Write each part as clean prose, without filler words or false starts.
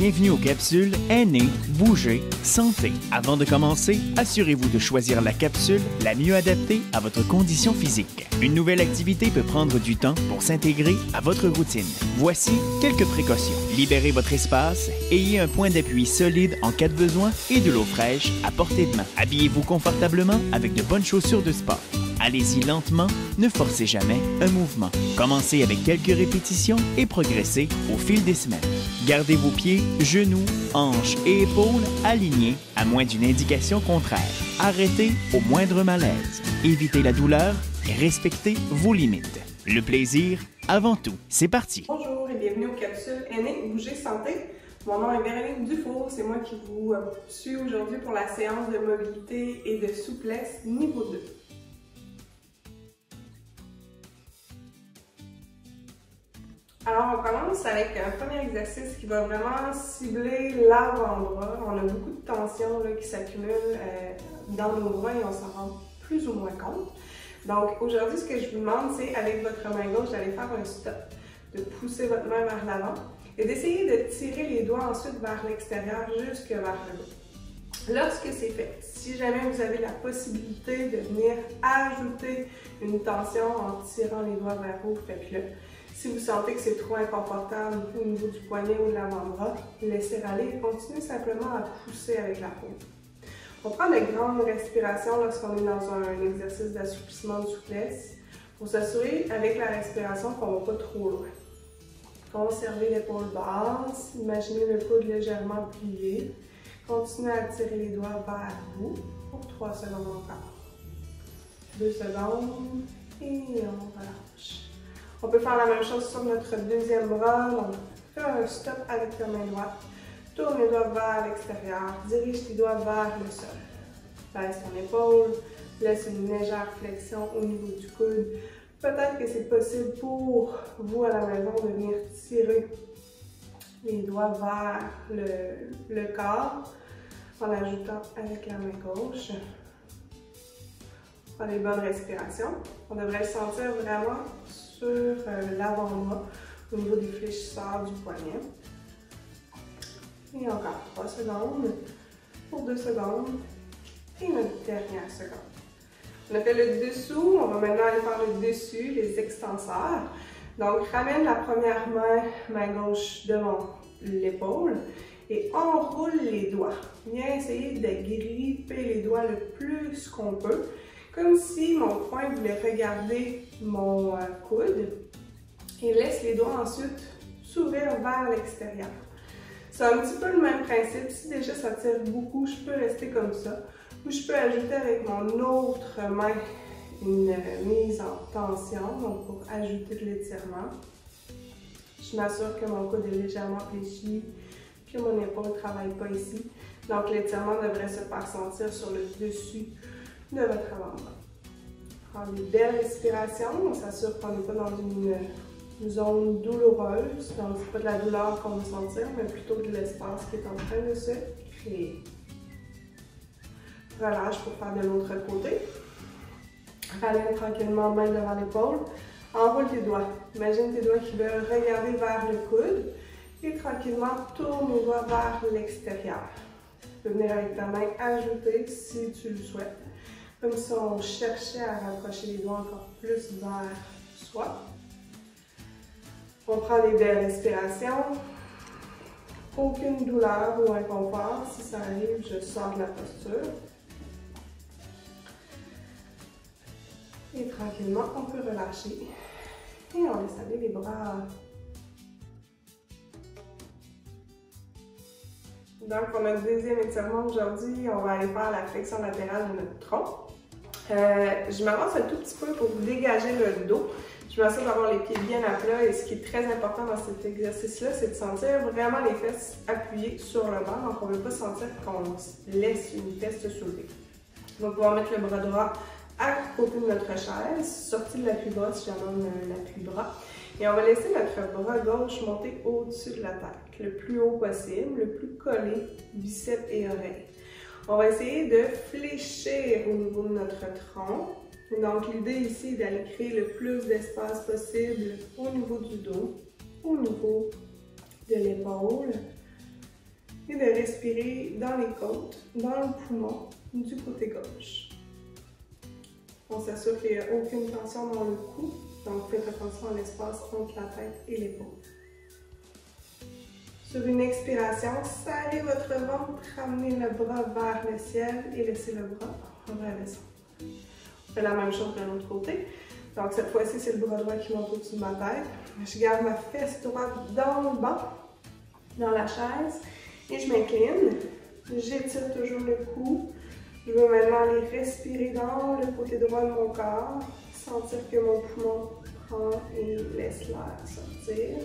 Bienvenue aux capsules Aînés, Bouger, Santé. Avant de commencer, assurez-vous de choisir la capsule la mieux adaptée à votre condition physique. Une nouvelle activité peut prendre du temps pour s'intégrer à votre routine. Voici quelques précautions. Libérez votre espace, ayez un point d'appui solide en cas de besoin et de l'eau fraîche à portée de main. Habillez-vous confortablement avec de bonnes chaussures de sport. Allez-y lentement, ne forcez jamais un mouvement. Commencez avec quelques répétitions et progressez au fil des semaines. Gardez vos pieds, genoux, hanches et épaules alignés à moins d'une indication contraire. Arrêtez au moindre malaise. Évitez la douleur et respectez vos limites. Le plaisir avant tout. C'est parti! Bonjour et bienvenue aux capsules Aînés, Bouger, Santé. Mon nom est Véronique Dufour, c'est moi qui vous suis aujourd'hui pour la séance de mobilité et de souplesse niveau 2. Alors, on commence avec un premier exercice qui va vraiment cibler l'avant-bras. On a beaucoup de tension là, qui s'accumule dans nos bras et on s'en rend plus ou moins compte. Donc, aujourd'hui, ce que je vous demande, c'est avec votre main gauche d'aller faire un stop, de pousser votre main vers l'avant et d'essayer de tirer les doigts ensuite vers l'extérieur jusque vers le bas. Lorsque c'est fait, si jamais vous avez la possibilité de venir ajouter une tension en tirant les doigts vers vous, faites-le. Si vous sentez que c'est trop inconfortable au niveau du poignet ou de l'avant-bras, laissez aller et continuez simplement à pousser avec la paume. On prend de grandes respirations lorsqu'on est dans un exercice d'assouplissement de souplesse pour s'assurer avec la respiration qu'on ne va pas trop loin. Conservez l'épaule basse, imaginez le coude légèrement plié. Continuez à tirer les doigts vers vous pour 3 secondes encore. 2 secondes et on relâche. On peut faire la même chose sur notre deuxième bras. Donc, fais un stop avec ta main droite. Tourne les doigts vers l'extérieur. Dirige tes doigts vers le sol. Baisse ton épaule. Laisse une légère flexion au niveau du coude. Peut-être que c'est possible pour vous à la maison de venir tirer les doigts vers le corps en ajoutant avec la main gauche. Prends des bonnes respirations. On devrait le sentir vraiment sur l'avant-bras au niveau des fléchisseurs du poignet. Et encore 3 secondes pour 2 secondes et notre dernière seconde. On a fait le dessous, on va maintenant aller faire le dessus, les extenseurs. Donc ramène la première main gauche devant l'épaule et enroule les doigts. Viens essayer de gripper les doigts le plus qu'on peut. Comme si mon poing voulait regarder mon coude et laisse les doigts ensuite s'ouvrir vers l'extérieur. C'est un petit peu le même principe. Si déjà ça tire beaucoup, je peux rester comme ça. Ou je peux ajouter avec mon autre main une mise en tension, donc pour ajouter de l'étirement. Je m'assure que mon coude est légèrement fléchi, que mon épaule ne travaille pas ici. Donc l'étirement devrait se faire sentir sur le dessus de votre avant-bras. Prendre des belles respirations, on s'assure qu'on n'est pas dans une zone douloureuse, donc c'est pas de la douleur qu'on va sentir, mais plutôt de l'espace qui est en train de se créer. Relâche pour faire de l'autre côté. Ramène tranquillement main devant l'épaule. Enroule tes doigts. Imagine tes doigts qui veulent regarder vers le coude et tranquillement tourne les doigts vers l'extérieur. Tu peux venir avec ta main ajouter si tu le souhaites. Comme si on cherchait à rapprocher les doigts encore plus vers soi. On prend des belles respirations. Aucune douleur ou inconfort. Si ça arrive, je sors de la posture. Et tranquillement, on peut relâcher. Et on laisse aller les bras. Donc, pour notre deuxième étirement aujourd'hui, on va aller faire la flexion latérale de notre tronc. Je m'avance un tout petit peu pour vous dégager le dos. Je m'assure d'avoir les pieds bien à plat et ce qui est très important dans cet exercice-là, c'est de sentir vraiment les fesses appuyées sur le banc. Donc, on ne veut pas sentir qu'on laisse une fesse se soulever. On va pouvoir mettre le bras droit à côté de notre chaise, sorti de l'appui-bras si j'amène l'appui-bras. Et on va laisser notre bras gauche monter au-dessus de la tête, le plus haut possible, le plus collé, biceps et oreilles. On va essayer de fléchir au niveau de notre tronc. Donc l'idée ici est d'aller créer le plus d'espace possible au niveau du dos, au niveau de l'épaule. et de respirer dans les côtes, dans le poumon du côté gauche. On s'assure qu'il n'y a aucune tension dans le cou, donc faites attention à l'espace entre la tête et l'épaule. Sur une expiration, serrez votre ventre, ramenez le bras vers le ciel et laissez le bras redescendre. On fait la même chose de l'autre côté. Donc cette fois-ci, c'est le bras droit qui monte au-dessus de ma tête. Je garde ma fesse droite dans le bas, dans la chaise, et je m'incline. J'étire toujours le cou. Je veux maintenant aller respirer dans le côté droit de mon corps, sentir que mon poumon prend et laisse l'air sortir.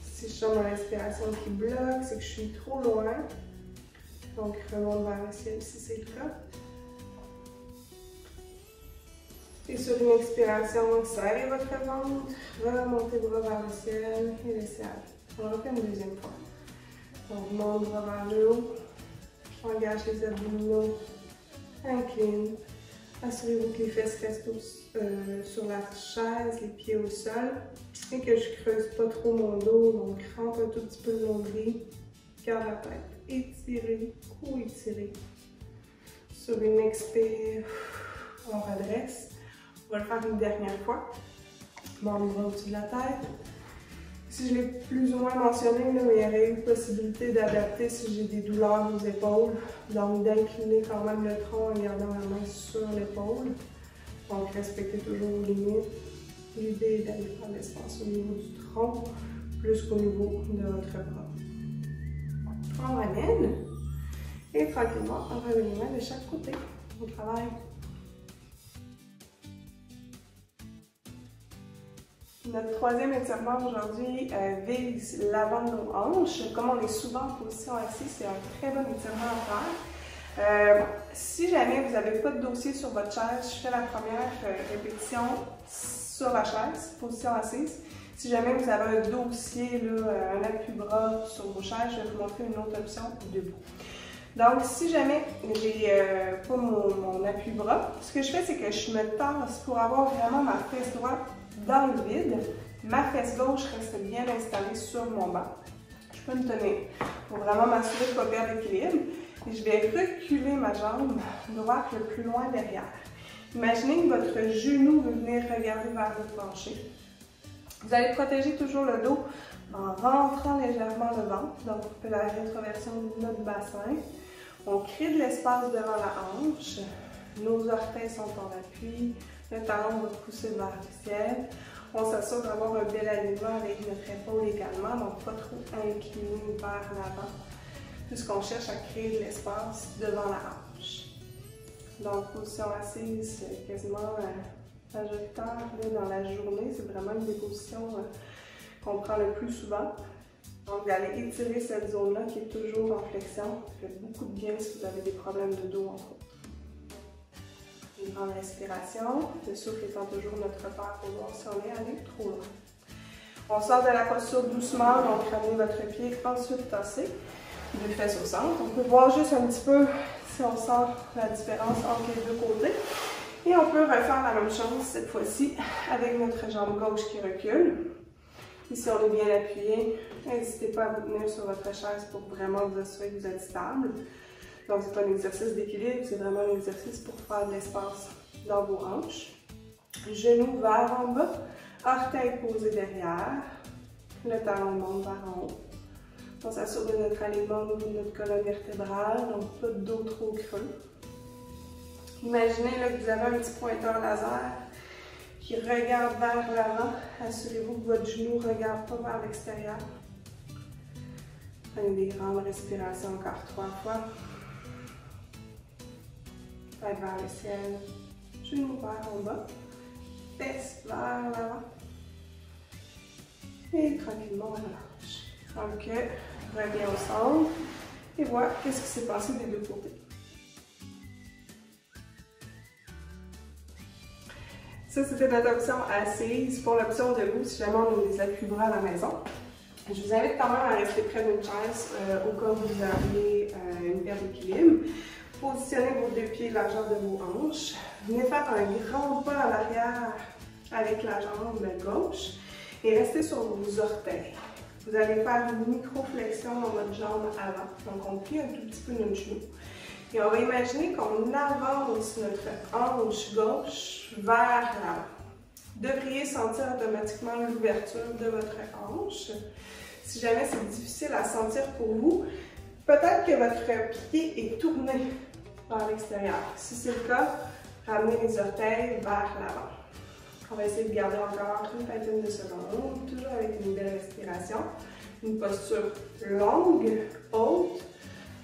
Si je sens mon respiration qui bloque, c'est que je suis trop loin. Donc remonte vers le ciel si c'est le cas. Et sur une expiration, serrez votre ventre, remontez le bras vers le ciel et laissez aller. On refait une deuxième fois. On remonte le bras vers le haut, engage les abdominaux, incline. Assurez-vous que les fesses restent sur la chaise, les pieds au sol, et que je ne creuse pas trop mon dos, donc rentre un tout petit peu le nombril, garde la tête, étirez, cou étiré. Sur une expire, on redresse. On va le faire une dernière fois. Bon, on va au-dessus de la tête. Si je l'ai plus ou moins mentionné, là, mais il y aurait eu possibilité d'adapter si j'ai des douleurs aux épaules. Donc d'incliner quand même le tronc en gardant la main sur l'épaule. Donc respectez toujours vos limites. L'idée est d'aller faire l'espace au niveau du tronc plus qu'au niveau de votre bras. On ramène et tranquillement on ramène les mains de chaque côté. On travaille. Notre troisième étirement aujourd'hui vise l'avant de nos hanches. Comme on est souvent en position assise, c'est un très bon étirement à faire. Si jamais vous n'avez pas de dossier sur votre chaise, je fais la première répétition sur la chaise, position assise. Si jamais vous avez un dossier, là, un appui-bras sur vos chaises, je vais vous montrer une autre option debout. Donc, si jamais j'ai pas mon appui-bras, ce que je fais, c'est que je me tasse pour avoir vraiment ma fesse droite dans le vide. Ma fesse gauche reste bien installée sur mon banc. Je peux me tenir pour vraiment m'assurer de ne pas perdre l'équilibre. Et je vais reculer ma jambe droite le plus loin derrière. Imaginez que votre genou veut venir regarder vers le plancher. Vous allez protéger toujours le dos en rentrant légèrement le ventre. Donc, on fait la rétroversion de notre bassin. On crée de l'espace devant la hanche. Nos orteils sont en appui. Le talon va pousser vers le ciel. On s'assure d'avoir un bel alignement avec notre épaule également, donc pas trop incliné vers l'avant, puisqu'on cherche à créer de l'espace devant la hanche. Donc, position assise quasiment majoritaire dans la journée. C'est vraiment une des positions qu'on prend le plus souvent. Donc, vous allez étirer cette zone-là qui est toujours en flexion. Ça fait beaucoup de bien si vous avez des problèmes de dos, entre autres. Une grande respiration. Le souffle étant toujours notre repère pour voir si on est allé trop loin. On sort de la posture doucement, donc ramenez votre pied, ensuite tasser. Deux fesses au centre. On peut voir juste un petit peu si on sent la différence entre les deux côtés. Et on peut refaire la même chose cette fois-ci avec notre jambe gauche qui recule. Ici, on est bien appuyé. N'hésitez pas à vous tenir sur votre chaise pour vraiment vous assurer que vous êtes stable. Donc, ce n'est pas un exercice d'équilibre, c'est vraiment un exercice pour faire de l'espace dans vos hanches. Genoux vers en bas, orteils posés derrière, le talon monte vers en haut. On s'assure de notre alignement au niveau de notre colonne vertébrale, donc pas de dos trop creux. Imaginez là, que vous avez un petit pointeur laser qui regarde vers l'avant. Assurez-vous que votre genou ne regarde pas vers l'extérieur. Prenez des grandes respirations encore 3 fois. Tête vers le ciel, genou vers en bas, fesses vers l'avant. Et tranquillement, on relâche. Donc, reviens au centre et vois qu'est-ce qui s'est passé des deux côtés. Ça, c'était notre option assise. Pour l'option debout, si jamais on a des appuis-bras à la maison, je vous invite quand même à rester près d'une chaise au cas où vous avez une perte d'équilibre. Positionnez vos deux pieds largeur de vos hanches. Venez faire un grand pas à l'arrière avec la jambe gauche et restez sur vos orteils. Vous allez faire une micro-flexion dans votre jambe avant. Donc, on plie un tout petit peu notre genou. Et on va imaginer qu'on avance notre hanche gauche vers l'avant. Vous devriez sentir automatiquement l'ouverture de votre hanche. Si jamais c'est difficile à sentir pour vous, peut-être que votre pied est tourné vers l'extérieur. Si c'est le cas, ramenez les orteils vers l'avant. On va essayer de garder encore une vingtaine de secondes, toujours avec une belle respiration. Une posture longue, haute.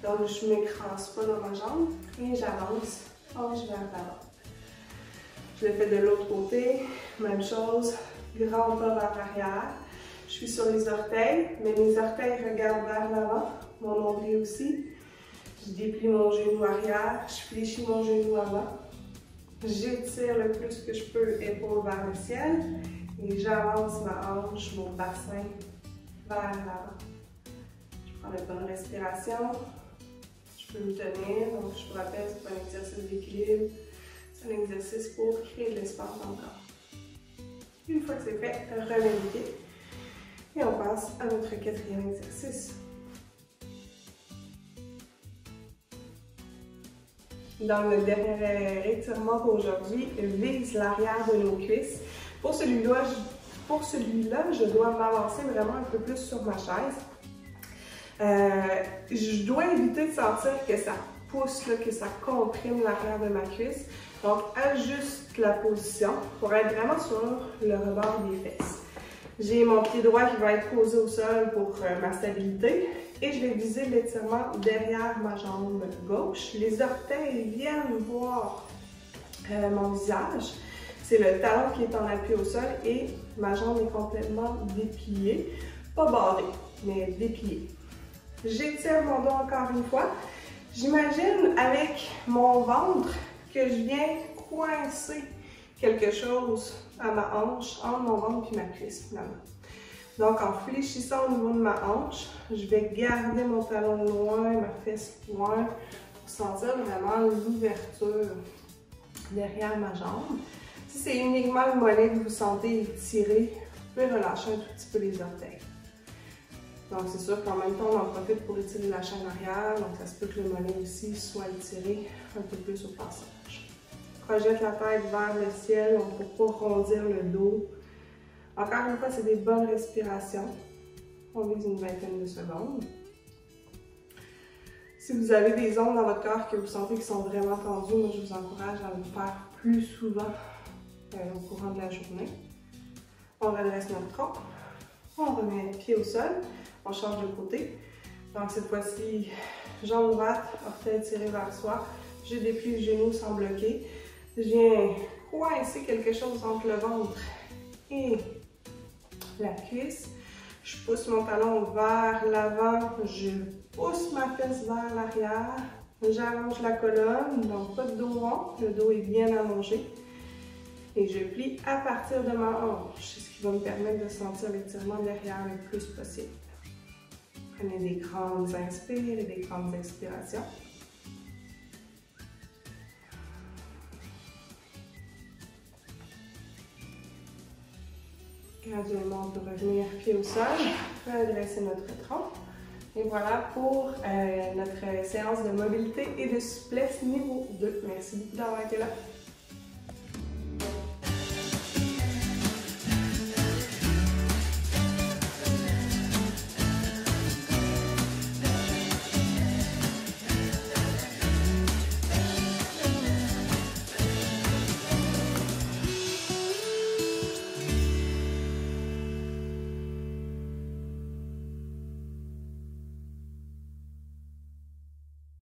Donc, je ne m'écrase pas dans ma jambe et j'avance, hanche vers l'avant. Je le fais de l'autre côté, même chose, grand pas vers l'arrière. Je suis sur les orteils, mais mes orteils regardent vers l'avant, mon nombril aussi. Je déplie mon genou arrière, je fléchis mon genou avant. J'étire le plus que je peux, épaules vers le ciel, et j'avance ma hanche, mon bassin vers l'avant. Je prends une bonne respiration. Je peux me tenir, donc je vous rappelle, c'est pas un exercice d'équilibre, c'est un exercice pour créer de l'espace dans le corps. Une fois que c'est fait, relevez les pieds et on passe à notre quatrième exercice. Dans le dernier étirement pour aujourd'hui, vise l'arrière de nos cuisses. Pour celui-là, je dois m'avancer vraiment un peu plus sur ma chaise. Je dois éviter de sentir que ça pousse, là, que ça comprime l'arrière de ma cuisse. Donc, ajuste la position pour être vraiment sur le rebord des fesses. J'ai mon pied droit qui va être posé au sol pour ma stabilité et je vais viser l'étirement derrière ma jambe gauche. Les orteils viennent voir mon visage. C'est le talon qui est en appui au sol et ma jambe est complètement dépliée. Pas barrée, mais dépliée. J'étire mon dos encore une fois. J'imagine avec mon ventre que je viens coincer quelque chose à ma hanche, entre mon ventre et ma cuisse finalement. Donc en fléchissant au niveau de ma hanche, je vais garder mon talon loin, ma fesse loin, pour sentir vraiment l'ouverture derrière ma jambe. Si c'est uniquement le mollet que vous sentez étiré, vous pouvez relâcher un tout petit peu les orteils. Donc c'est sûr qu'en même temps, on en profite pour étirer la chaîne arrière, donc ça se peut que le mollet aussi soit étiré un peu plus au passage. Projette la tête vers le ciel, on ne peut pas rondir le dos. Encore une fois, c'est des bonnes respirations. On vise une vingtaine de secondes. Si vous avez des zones dans votre corps que vous sentez qui sont vraiment tendues, moi je vous encourage à le faire plus souvent au courant de la journée. On redresse notre tronc, on remet le pied au sol, on change de côté. Donc cette fois-ci, jambe droite, orteil tiré vers soi, je déplie le genou sans bloquer. Je viens coincer quelque chose entre le ventre et la cuisse. Je pousse mon talon vers l'avant, je pousse ma fesse vers l'arrière, j'allonge la colonne, donc pas de dos rond, le dos est bien allongé. Et je plie à partir de ma hanche, ce qui va me permettre de sentir l'étirement derrière le plus possible. Prenez des grandes inspires et des grandes expirations. Graduellement, on peut revenir pied au sol, redresser notre tronc. Et voilà pour notre séance de mobilité et de souplesse niveau 2. Merci beaucoup d'avoir été là.